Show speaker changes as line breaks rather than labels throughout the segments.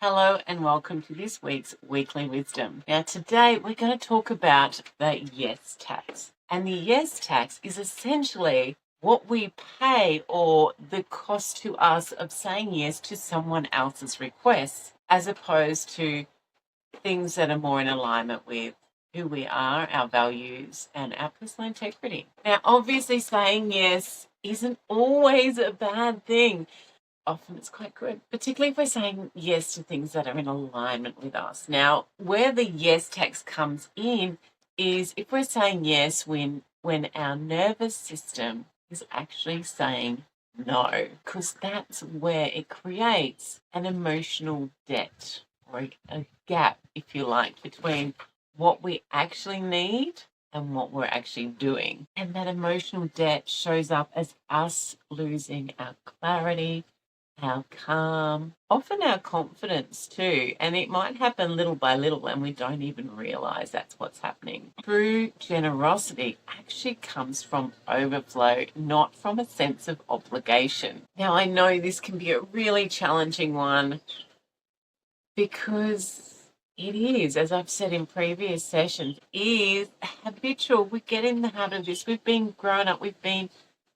Hello and welcome to this week's Weekly Wisdom. Now today we're going to talk about the yes tax. And the yes tax is essentially what we pay or the cost to us of saying yes to someone else's requests, as opposed to things that are more in alignment with who we are, our values, and our personal integrity. Now, obviously saying yes isn't always a bad thing. Often it's quite good, particularly if we're saying yes to things that are in alignment with us. Now, where the yes tax comes in is if we're saying yes when our nervous system is actually saying no, because that's where it creates an emotional debt or a gap, if you like, between what we actually need and what we're actually doing. And that emotional debt shows up as us losing our clarity, our calm, often our confidence too. And it might happen little by little and we don't even realize that's what's happening. True generosity actually comes from overflow, not from a sense of obligation. Now, I know this can be a really challenging one because it is, as I've said in previous sessions, is habitual. We get in the habit of this. We've been grown up, we've been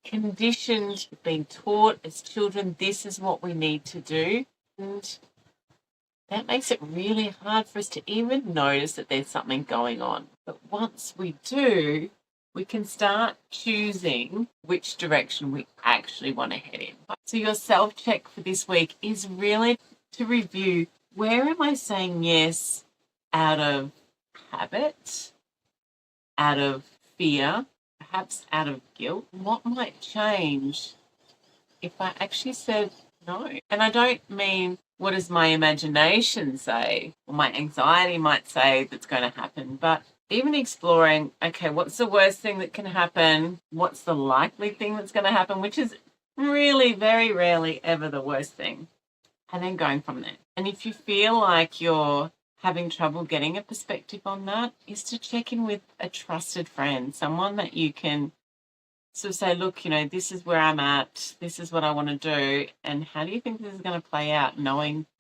conditioned, being taught as children, this is what we need to do. And that makes it really hard for us to even notice that there's something going on. But once we do, we can start choosing which direction we actually want to head in. So your self-check for this week is really to review, where am I saying yes out of habit, out of fear, perhaps out of guilt? What might change if I actually said no? And I don't mean what does my imagination say or my anxiety might say that's going to happen, but even exploring, okay, what's the worst thing that can happen? What's the likely thing that's going to happen, which is really very rarely ever the worst thing. And then going from there. And if you feel like you're having trouble getting a perspective on that, is to check in with a trusted friend, someone that you can sort of say, look, this is where I'm at, this is what I want to do, and how do you think this is going to play out,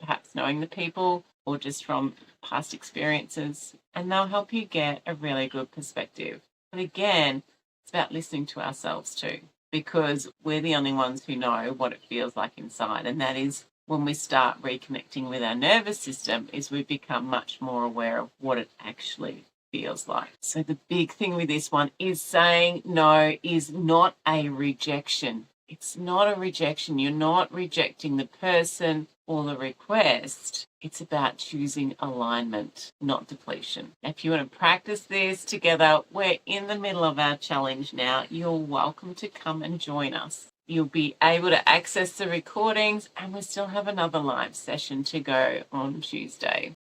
perhaps knowing the people or just from past experiences, and they'll help you get a really good perspective. But again, it's about listening to ourselves too, because we're the only ones who know what it feels like inside, and that is when we start reconnecting with our nervous system, is we become much more aware of what it actually feels like. So the big thing with this one is saying no is not a rejection. It's not a rejection. You're not rejecting the person or the request. It's about choosing alignment, not depletion. If you want to practice this together, we're in the middle of our challenge now. You're welcome to come and join us. You'll be able to access the recordings, and we still have another live session to go on Tuesday.